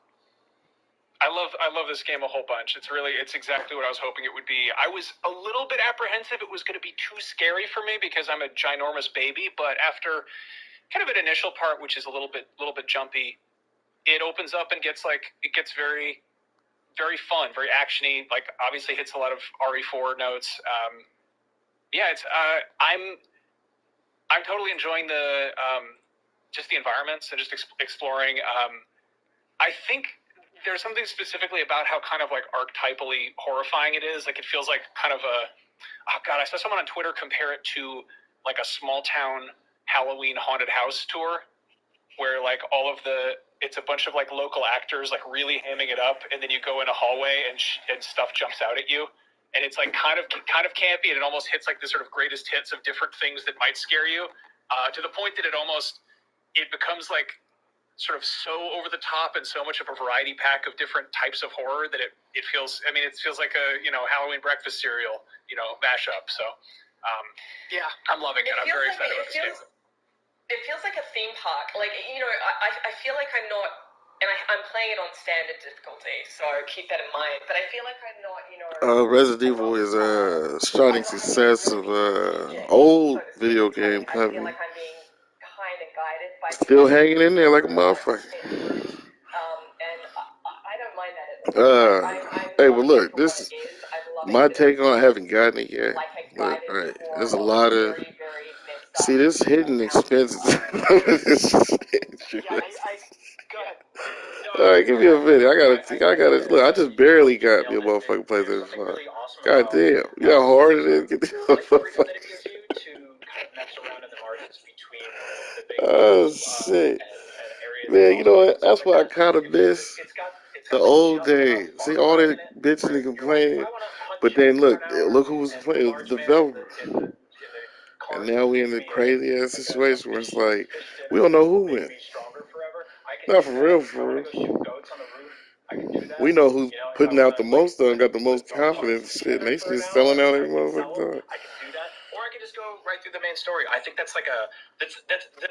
I love this game a whole bunch. It's exactly what I was hoping it would be. I was a little bit apprehensive it was going to be too scary for me because I'm a ginormous baby, but after kind of an initial part, which is a little bit jumpy, it opens up and gets very, very fun, very actiony. Like obviously hits a lot of RE4 notes. I'm totally enjoying the just the environments and just exploring. I think there's something specifically about how kind of like archetypally horrifying it is. Like it feels like kind of I saw someone on Twitter compare it to like a small town Halloween haunted house tour where like it's a bunch of like local actors like really hamming it up, and then you go in a hallway and stuff jumps out at you, and it's like kind of campy, and it almost hits like the sort of greatest hits of different things that might scare you, to the point that it becomes like sort of so over the top and so much of a variety pack of different types of horror that it feels like a Halloween breakfast cereal mashup. So I'm loving it. I'm very excited about this game. It feels like a theme park. Like, I feel like I'm not, and I'm playing it on standard difficulty, so keep that in mind. But I feel like I'm not, Resident Evil is a starting success of old video game I feel company. like I'm being kind of guided by Still hanging in there like a motherfucker. And I don't mind that at all. Hey, well look, this my take on. I haven't gotten it yet. Look, all right, there's a lot of. See, this hidden expenses. Go ahead. All right, give me a minute. I gotta. Look, I just barely got me a motherfucking PlayStation 5. God damn, you know how hard it is to get this motherfucker. Oh shit, man. You know what? That's why I kind of miss the old days. See all that bitching and complaining, but then look who was playing, the developers. And now we in the crazy ass situation where it's like we don't know who wins. Not for real. We know who's putting out the most of them, got the most confidence. Shit, and they just selling out every motherfucking time. Or I could just go right through the main story. I think that's the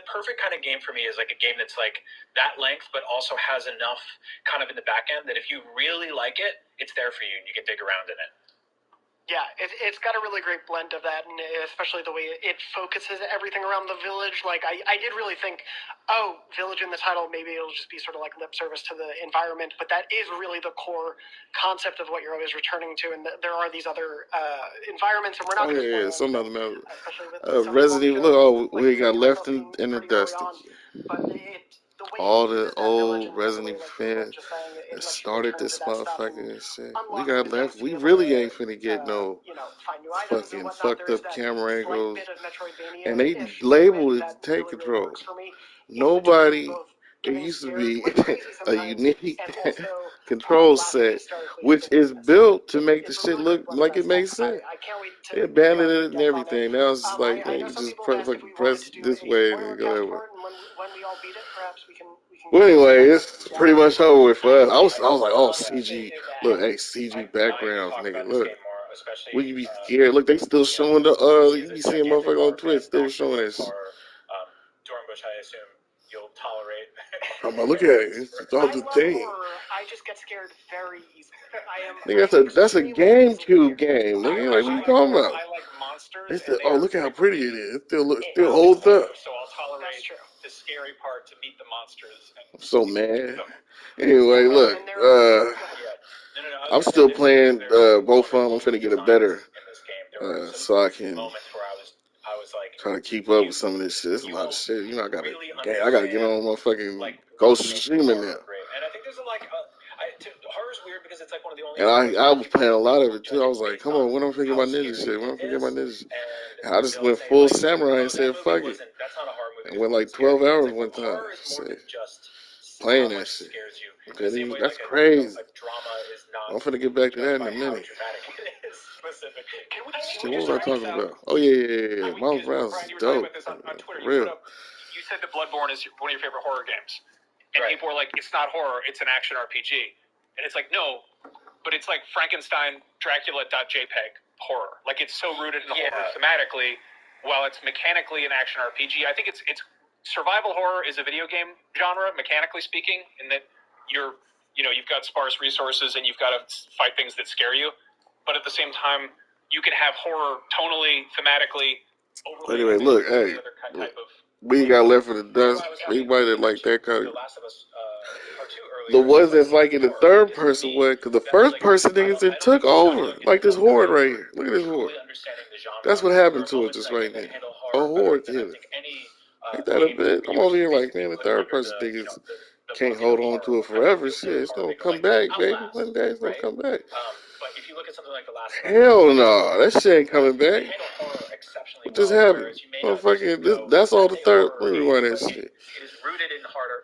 perfect kind of game for me. Is like a game that's like that length, but also has enough kind of in the back end that if you really like it, it's there for you and you can dig around in it. Yeah, it's got a really great blend of that, and especially the way it focuses everything around the village. Like, I did really think, village in the title, maybe it'll just be sort of like lip service to the environment, but that is really the core concept of what you're always returning to, and there are these other environments, and we're not going to some other matter. Resident Evil, look, we got Left in the Dust. All the old Resident Evil fans that started this motherfucker and shit. We got left. We really ain't finna get no fucking fucked up camera angles. And they labeled it Tank Control. Nobody. It used to be a unique control set, which is built to make the shit look like it makes sense. considered. They abandoned the it and Death on It. everything. Now it's just like, I man, know you some just people have asked if we press wanted to do this a way and spoiler then go cast that way. for it, and when we all beat it, perhaps we can. Well, anyway, it's Yeah. pretty much over with for us. I was like, oh, CG. Look, hey, CG backgrounds, nigga. Look, we can be scared. Look, they still showing the you be seeing motherfucker on Twitch still showing that shit. Dornbush, I assume you'll tolerate. I'm about look at it. It's all the thing. I just get scared very easily. Nigga, that's a GameCube game. Nigga, like what you talking about? I like monsters. They said, oh, look how pretty it is. It still holds up. So I'll tolerate the scary part to meet the monsters. I'm so mad. Anyway, look, I'm still playing both of them. I'm finna get a better, so I can try to keep up with some of this shit. There's a lot of shit. You know, I gotta get on motherfucking Ghost of Tsushima now. And I think there's horror's weird because it's like one of the only. And I was playing a lot of it too. I was like, come on, when I'm finna get my ninja shit? When I'm finna get my ninja shit? And I just went full samurai and said, fuck it. And went like 12 hours one time. Playing that shit. Okay, that's crazy. I'm finna get back to that in a minute. Shit, what was I talking about? Oh yeah. Miles Morales is dope. For real. You said that Bloodborne is one of your favorite horror games, and people were like, "It's not horror; it's an action RPG." And it's like, no, but it's like Frankenstein, Dracula.jpg horror. Like it's so rooted in horror thematically, while it's mechanically an action RPG. I think it's survival horror is a video game genre, mechanically speaking, in that you've got sparse resources and you've got to fight things that scare you. But at the same time, you can have horror tonally, thematically. Anyway, look, hey, we got left for the dust. Anybody that like that kind of. The ones that's like in the third person way, because the first person niggas it took over. Like this horde right here. Look at this horde. That's what happened to it just right now. A horde hit it. Ain't that a bit? I'm over here like, man, the third person niggas can't hold on to it forever. Shit, it's gonna come back, baby. One day it's gonna come back. But if you look at something like The Last of Us, hell no, that shit ain't coming back. What just happened? Motherfucking, that's all the third. Let me rewind that shit. It is rooted in horror.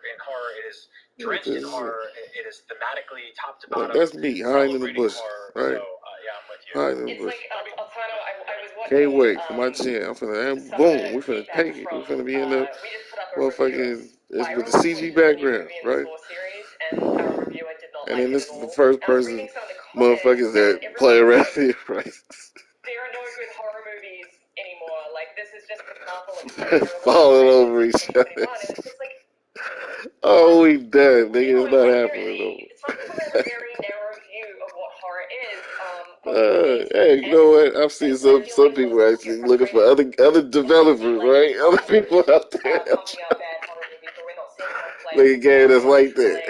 It is drenched in horror. It is thematically top to bottom. That's me hiding in the bush, right? So, I'm with you. Hiding in the It's bush. like Altano. I was watching. Can't wait for my chin. I'm finna, and boom, we finna take it. We finna be in the motherfucking, it's with the CG background, right? And then this is the first person motherfuckers that play around here, right? There are no good horror movies anymore. Like this is just an example of falling over each other. It's just like, oh, we done, nigga. It's not happening no more. Some people have a very narrow view of what horror is. Hey, you know what? I've seen some people actually looking for other developers, right? Other people out there. Make a game that's like that.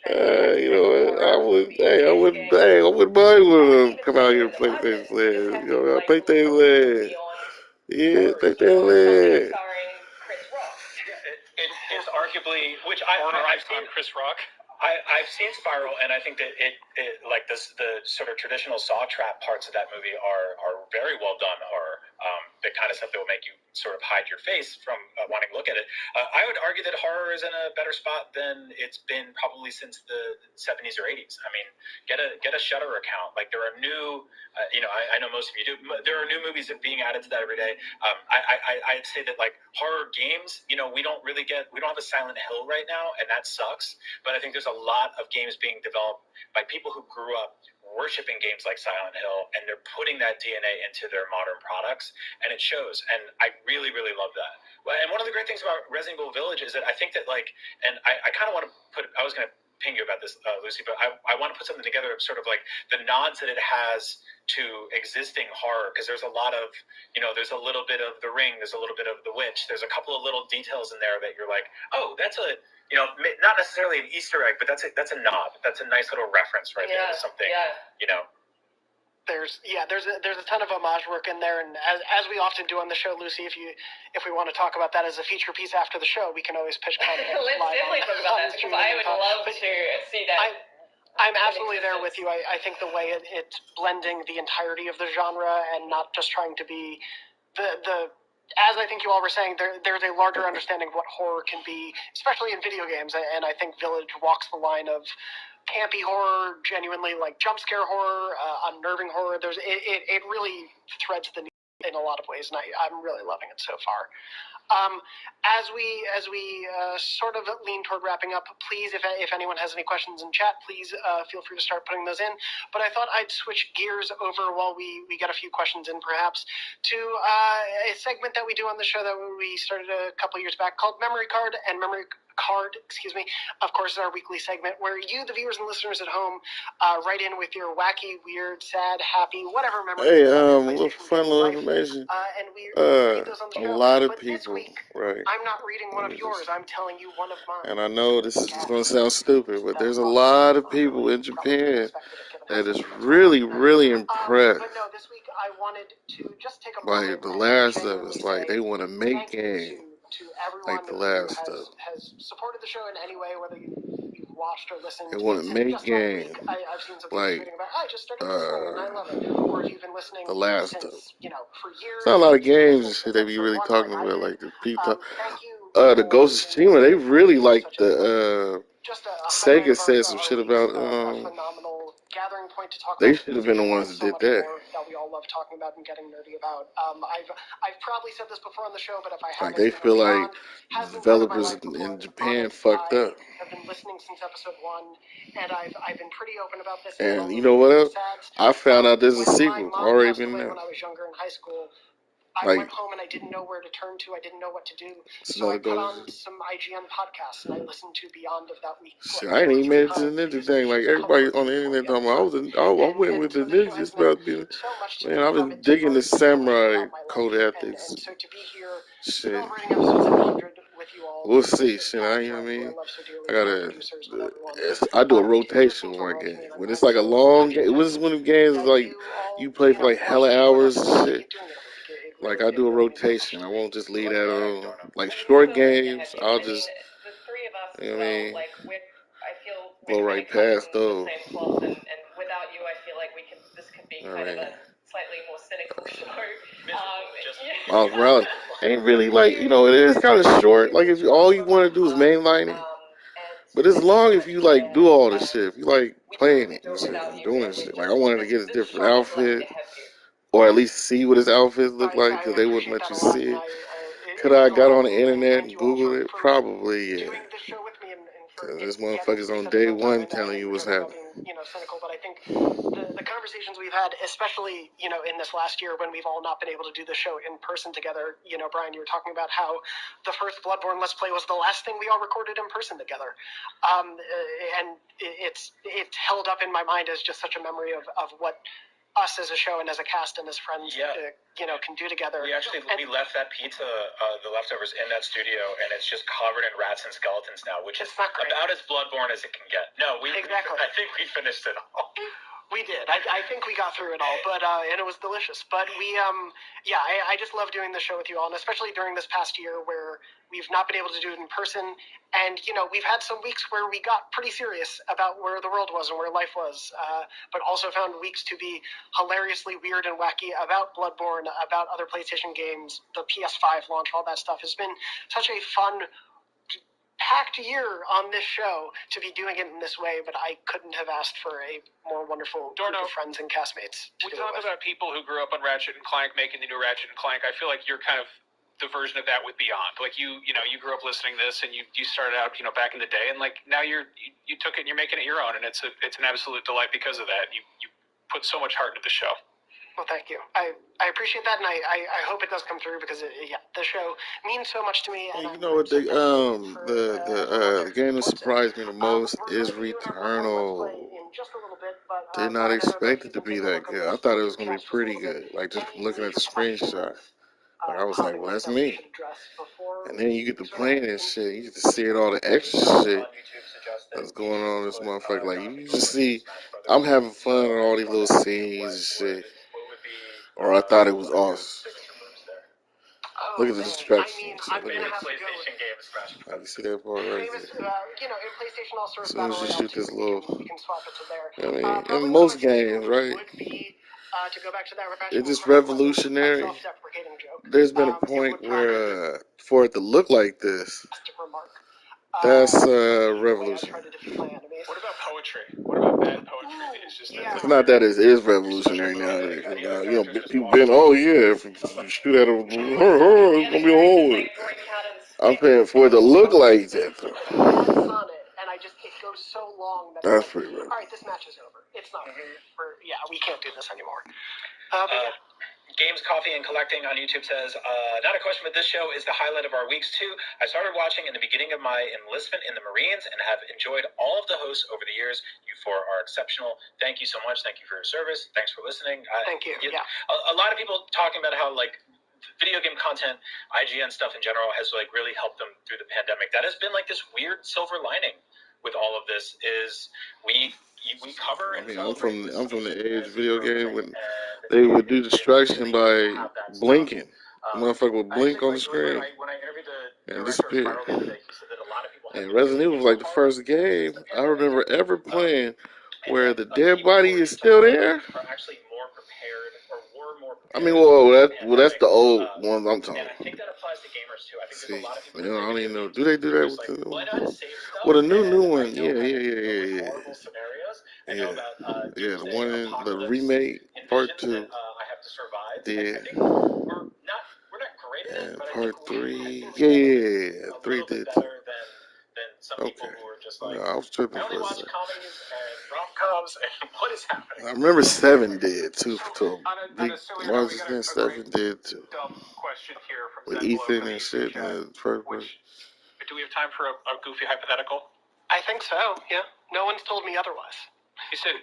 You know what? I wouldn't mind when them come out here and play things land. You know, play things land. Yeah, play things land. It's arguably, which I've seen Chris Rock. I've seen Spiral, and I think that it like the sort of traditional Saw trap parts of that movie are very well done horror. The kind of stuff that will make you sort of hide your face from wanting to look at it. I would argue that horror is in a better spot than it's been probably since the 70s or 80s. I mean, get a Shudder account. Like there are new, I know most of you do. There are new movies that are being added to that every day. I'd say that like horror games, we don't have a Silent Hill right now, and that sucks. But I think there's a lot of games being developed by people who grew up worshiping games like Silent Hill, and they're putting that DNA into their modern products, and it shows. And I really, really love that. And one of the great things about Resident Evil Village is that I think that and I kind of want to I was going to ping you about this, Lucy, but I want to put something together of sort of like the nods that it has to existing horror, because there's a lot of, there's a little bit of The Ring, there's a little bit of The Witch, there's a couple of little details in there that you're like, oh, that's a, not necessarily an Easter egg, but that's a nod. That's a nice little reference right there to something, There's a ton of homage work in there, and as we often do on the show, Lucy, if we want to talk about that as a feature piece after the show, we can always pitch content. Let's definitely talk about that, because I would love to see that. I'm absolutely there with you. I think the way it's blending the entirety of the genre and not just trying to be the as I think you all were saying, there's a larger understanding of what horror can be, especially in video games, and I think Village walks the line of campy horror, genuinely like jump scare horror, unnerving horror. It really threads the needle in a lot of ways, and I'm really loving it so far. As we sort of lean toward wrapping up, please, if anyone has any questions in chat, please feel free to start putting those in. But I thought I'd switch gears over while we get a few questions in, perhaps, to a segment that we do on the show that we started a couple years back called Memory Card. And Memory Card, of course, is our weekly segment where you, the viewers and listeners at home, write in with your wacky, weird, sad, happy, whatever memory. Hey, little fun little information. And we read those on the show. A lot of but people, this week, right? I'm not reading one of yours. I'm telling you one of mine. And I know this is going to sound stupid, but there's a lot of people in Japan that is really, really impressed. But no, this week I wanted to just take a Like moment The and Last of genuinely Us, like they want to make thank you games to everyone like The who Last of Us. has supported the show in any way, whether you've watched or listened. They want to make games I've seen some like tweeting about, I just started this one and I love it. Or if you've been listening The Last of Us. since, for years. It's not a lot of games and shit they be really talking about, like the people. Thank you. The Ghost of Tsushima, they really like the Sega said some shit about gathering point to talk they about. should have been the ones that did that. That we all love talking about and getting nerdy about. I've probably said this before on the show, but if I haven't, Like they feel like developers in Japan fucked up. I've been listening since episode 1, and I've been pretty open about this. And you know what else? I found out there's a sequel already been there. When I was younger in high school, I went home and I didn't know where to turn to. I didn't know what to do. So I put on some IGN podcasts and I listened to Beyond of that week. Shit, I ain't even made it to the ninja thing. Like everybody on the internet talking about, I went with the ninja. It's about being, man, I've been digging the samurai code ethics. And so to be here, shit. celebrating episode 700 with you all. We'll see. Shit, you know what I mean? I do a rotation with my game. When it's like a long game, when it's one of the games like you play for like hella hours and shit. Like I do a rotation. I won't just leave that on. Like short games, I'll just, you know what I mean, blow right past those. And without you, I feel like this could be kind of a slightly more cynical show. Miles Morales ain't really like, it is kind of short. Like if all you want to do is mainline it. But it's long if you like do all this shit. If you like playing it and shit, and doing shit. Like I wanted to get a different outfit. Or at least see what his outfits look like, because they wouldn't let you see it. Could I got on the internet and Googled it? Probably, yeah. Because this motherfucker's on day one telling you what's happening. Cynical, but I think the conversations we've had, especially, in this last year when we've all not been able to do the show in person together, Brian, you were talking about how the first Bloodborne Let's Play was the last thing we all recorded in person together. And it's held up in my mind as just such a memory of what us as a show and as a cast and as friends, can do together. We left that pizza, the leftovers, in that studio, and it's just covered in rats and skeletons now, which is about as Bloodborne as it can get. No, exactly. I think we finished it all. We did. I think we got through it all, but and it was delicious. But I just love doing the show with you all, and especially during this past year where we've not been able to do it in person, and we've had some weeks where we got pretty serious about where the world was and where life was, but also found weeks to be hilariously weird and wacky about Bloodborne, about other PlayStation games, the PS5 launch, all that stuff has been such a fun, packed year on this show to be doing it in this way, but I couldn't have asked for a more wonderful group of friends and castmates. We talk about people who grew up on Ratchet and Clank making the new Ratchet and Clank. I feel like you're kind of the version of that with Beyond. Like you grew up listening to this, and you started out back in the day, and like now you took it and you're making it your own, and it's an absolute delight because of that. You put so much heart into the show. Well, thank you. I appreciate that, and I hope it does come through because the show means so much to me. And you know what? The game that surprised me the most is Returnal. Did not expect it to be that good. I thought it was gonna be pretty good. Like just from looking at the screenshot, like I was like, well, that's me. And then you get to playing and shit. You get to see all the extra shit that's going on in this motherfucker. Like you just see, I'm having fun with all these little scenes and shit. Or I thought it was awesome. Look at the destruction. Look at that. You see that part right there? In PlayStation All-Stars as soon as you shoot this little, we can swap it to there. in most games, right? To go back to that It's just revolutionary. Self-deprecating joke. There's been a point where for it to look like this, that's revolutionary. What about poetry? What about bad poetry? It's just It's not that it is revolutionary nowadays. You know, people been, oh yeah, if you shoot at him, it's gonna be a hole. I'm saying for it to look like that. And it goes so long that that's pretty rough. All right, this match is over. It's not. We can't do this anymore. Games, Coffee, and Collecting on YouTube says, not a question, but this show is the highlight of our weeks too. I started watching in the beginning of my enlistment in the Marines and have enjoyed all of the hosts over the years. You four are exceptional. Thank you so much. Thank you for your service. Thanks for listening. Thank you. Yeah. A lot of people talking about how like video game content, IGN stuff in general has like really helped them through the pandemic. That has been like this weird silver lining with all of this is we cover. I mean, I'm from the age video game when they would do distraction by blinking. Motherfucker would blink on the screen and disappear. And Resident Evil was like the first game I remember ever playing where the dead body is still there. I mean, that's the old ones I'm talking about. See, I don't even know. Do they do that with the new one? Well, the new one, yeah. Yeah, the one in the remake, part 2, did. And part 3, yeah, 3 did too. Okay. I was tripping for a second. I remember 7 did too. Marvel's 7 did too. With Ethan and shit in the first place. Do we have time for a goofy hypothetical? I think so, yeah. No one's told me otherwise. He said,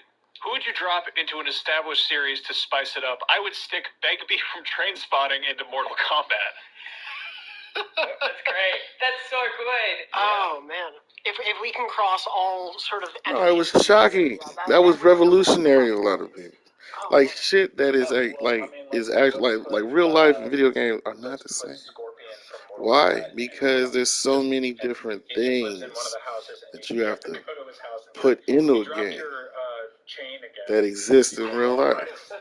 who would you drop into an established series to spice it up? I would stick Begbie from Trainspotting into Mortal Kombat. That's great. That's so good. Oh, man. If we can cross all sort of... No, it was shocking. That was revolutionary to a lot of people. Like, shit that is actually, like real life and video games are not the same. Why? Because there's so many different things that you have to put into a game that exist in real life.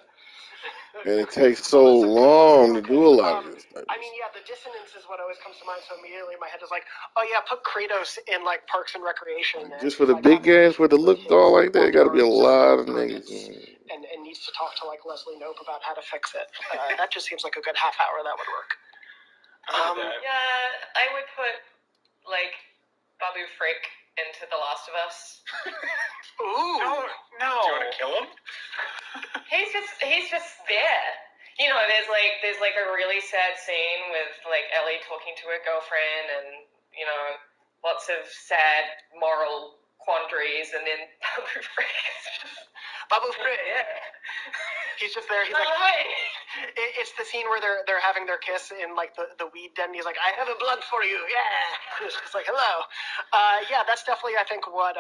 And it takes so long to do a lot of this. I mean, yeah, the dissonance is what always comes to mind. So immediately in my head is like, oh yeah, put Kratos in like Parks and Recreation. Just for the big games where the look all like that, got to be a lot of niggas. And needs to talk to like Leslie Knope about how to fix it. That just seems like a good half hour that would work. Yeah, I would put like Babu Frick into The Last of Us. Ooh, no. Do you want to kill him? He's just there. You know, there's like a really sad scene with like Ellie talking to her girlfriend, and you know, lots of sad moral quandaries, and then Babu Frick is just Babu Frick. Yeah. He's just there. He's like, it's the scene where they're having their kiss in like the weed den. He's like, I have a blood for you, yeah. It's just like, hello. Yeah, that's definitely I think what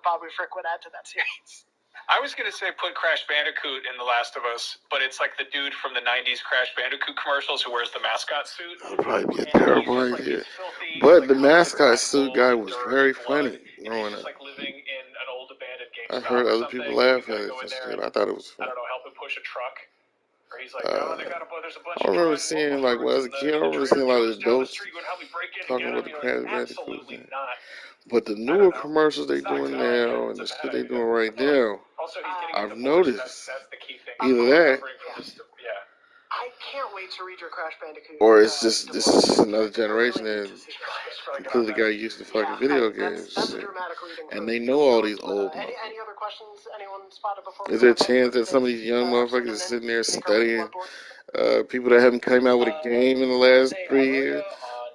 Babu Frick would add to that series. I was going to say put Crash Bandicoot in The Last of Us, but it's like the dude from the 90s Crash Bandicoot commercials who wears the mascot suit. That would probably be a terrible idea. But the mascot suit guy was very funny growing up. Like living in an old abandoned game. I heard other people laugh at it and shit. I thought it was funny. I don't know, help him push a truck. Or he's like, there's a bunch I remember seeing, like, when I was a kid, I remember seeing a lot of adults talking about the Crash Bandicoot thing. But the newer commercials they doing now and the shit they doing right now, I've noticed either that, I can't wait to read your Crash Bandicoot. or it's just this is another generation that completely got used to fucking video games, and they know all these old motherfuckers. Any other questions anyone spotted before? Is there a chance that some of these young motherfuckers are sitting there studying people that haven't come out with a game in the last 3 years?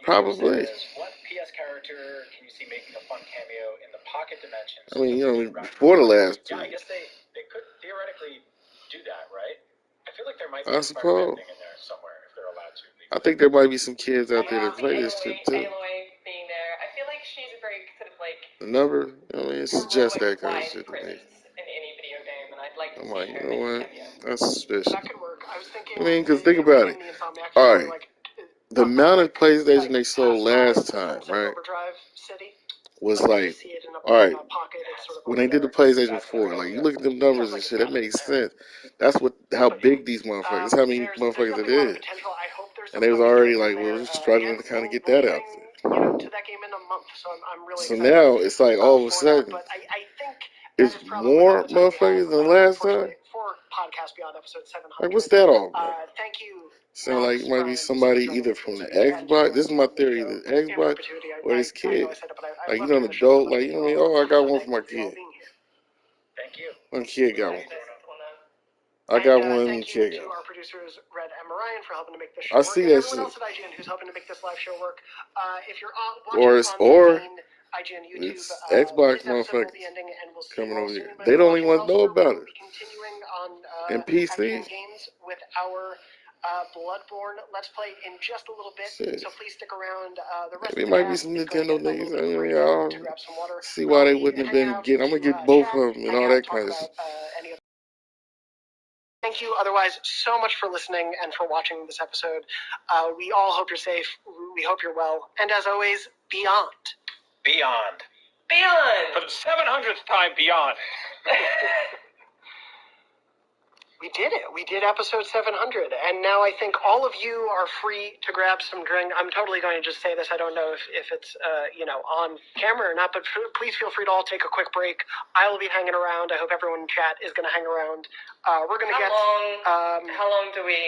Probably. What PS character can you see making a fun cameo in the Pocket Dimensions? I mean, you know, before the last 2 Yeah, I guess they could theoretically do that, right? I feel like there might be I suppose. thing in there somewhere if they're allowed to. I think there might be some kids out there that play this shit too. Aloy being there, I feel like she's a very sort of like The number, I mean, it suggests that kind of shit to me. in any video game, and I'd like to I'm see like, her you know what? That's suspicious. That could work. I was thinking. I mean, because think about it. All right, the amount of PlayStation they sold last time, right? Overdrive City. was like, all right, when they did the PlayStation 4, like you look at them numbers and shit, that makes sense. That's how big these motherfuckers, how many motherfuckers it is. And they was already like, well, struggling to kind of get that out there. So now it's like all of a sudden, it's more motherfuckers than last time. Like, what's that all about? Sound like it might be somebody either from the Xbox. This is my theory: either Xbox or this kid. Like, you know, an adult. Like, you know what I mean? Oh, I got one for my kid. Thank you. My kid got one. I got one. My kid got one. Our producers, Red and Mariah, for helping to make this show I see that shit. Everyone else at IGN who's helping to make this live show work. If you're or IGN YouTube, it's Xbox motherfuckers coming over here. They don't even want to know about it. And PC. Games with our Bloodborne Let's Play in just a little bit. Shit. So please stick around. The rest There of the might be cast some is going Nintendo to get a niggas. little bit I of mean, break I'll to grab some water. see why they wouldn't have been getting. I'm gonna get both of them and all that kind of shit. Thank you otherwise so much for listening and for watching this episode. We all hope you're safe. We hope you're well. And as always, beyond. Beyond. Beyond! For the 700th time, beyond. We did it. We did episode 700. And now I think all of you are free to grab some drink. I'm totally going to just say this. I don't know if it's, on camera or not, but please feel free to all take a quick break. I will be hanging around. I hope everyone in chat is going to hang around. We're going to get... how long do we...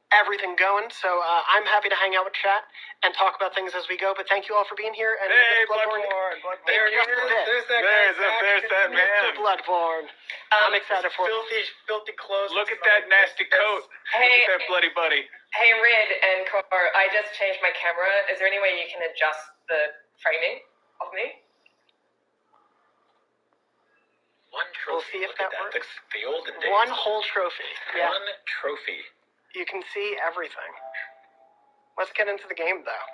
everything going, so I'm happy to hang out with chat and talk about things as we go, but thank you all for being here. And hey, Bloodborne. There it is. There's that man. Mr. Bloodborne. I'm excited for it. Filthy clothes. Look at that nasty coat. Hey, look at that bloody buddy. Hey, Red and Car, I just changed my camera. Is there any way you can adjust the framing of me? One trophy. We'll see if that works. The olden days. One whole trophy. Yeah. One trophy. You can see everything. Let's get into the game, though.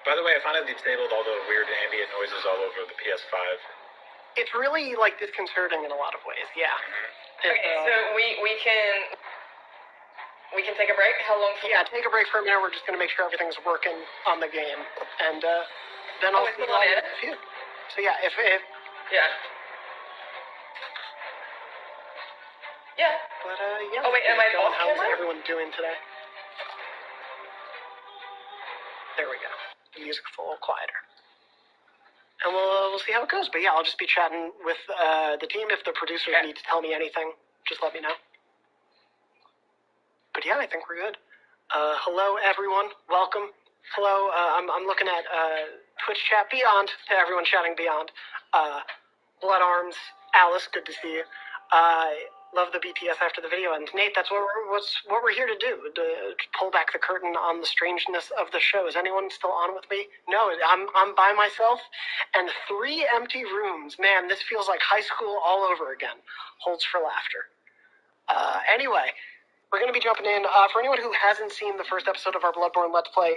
By the way, I finally disabled all the weird ambient noises all over the PS5. It's really, disconcerting in a lot of ways, yeah. Okay, so we can take a break? How long? Yeah, take a break for a minute. We're just going to make sure everything's working on the game. And then I'll see you all in a few. So, yeah, if Yeah. Yeah. But, yeah. Oh, wait, am I off How's camera? everyone doing today? There we go. The music's a little quieter. And we'll see how it goes. But, yeah, I'll just be chatting with the team. If the producers need to tell me anything, just let me know. But, yeah, I think we're good. Hello, everyone. Welcome. Hello. I'm looking at Twitch chat beyond, to everyone chatting beyond. Blood Arms. Alice, good to see you. Love the BTS after the video, and Nate, that's what we're here to do, to pull back the curtain on the strangeness of the show. Is anyone still on with me? No, I'm by myself, and 3 empty rooms. Man, this feels like high school all over again. Holds for laughter. Anyway, we're going to be jumping in. For anyone who hasn't seen the first episode of our Bloodborne Let's Play,